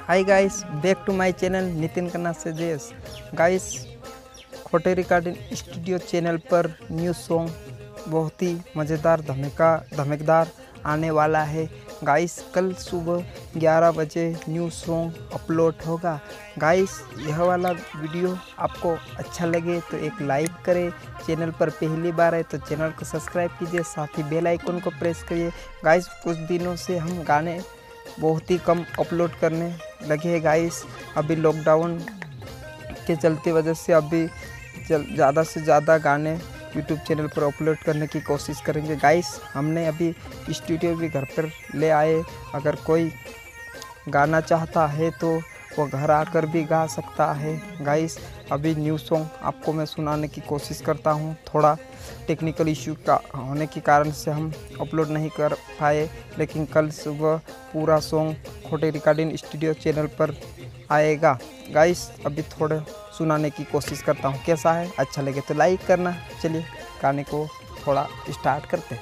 Hi guys, back to my channel Nitin Kanna से जेस। Guys, Khote recording studio channel पर new song बहुत ही मज़ेदार धमाकेदार आने वाला है। गाइस, कल सुबह 11 बजे न्यू सॉन्ग अपलोड होगा। गाइस, यह वाला वीडियो आपको अच्छा लगे तो एक लाइक करें। चैनल पर पहली बार है तो चैनल को सब्सक्राइब कीजिए, साथ ही बेल आइकन को प्रेस करिए। गाइस, कुछ दिनों से हम गाने बहुत ही कम अपलोड करने लगे हैं। गाइस, अभी लॉकडाउन के चलते वजह से अभी ज़्यादा से ज़्यादा गाने यूट्यूब चैनल पर अपलोड करने की कोशिश करेंगे। गाइस, हमने अभी स्टूडियो भी घर पर ले आए। अगर कोई गाना चाहता है तो वो घर आकर भी गा सकता है। गाइस, अभी न्यू सॉन्ग आपको मैं सुनाने की कोशिश करता हूँ। थोड़ा टेक्निकल इश्यू का होने के कारण से हम अपलोड नहीं कर पाए, लेकिन कल सुबह पूरा सॉन्ग खोटे रिकॉर्डिंग स्टूडियो चैनल पर आएगा। गाइस, अभी थोड़ा सुनाने की कोशिश करता हूँ, कैसा है, अच्छा लगे तो लाइक करना। चलिए गाने को थोड़ा स्टार्ट करते हैं।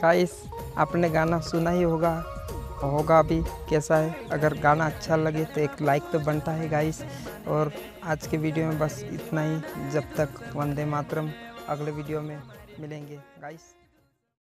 गाइस, आपने गाना सुना ही होगा भी कैसा है। अगर गाना अच्छा लगे तो एक लाइक तो बनता है गाइस। और आज के वीडियो में बस इतना ही। जब तक वंदे मातरम। अगले वीडियो में मिलेंगे गाइस।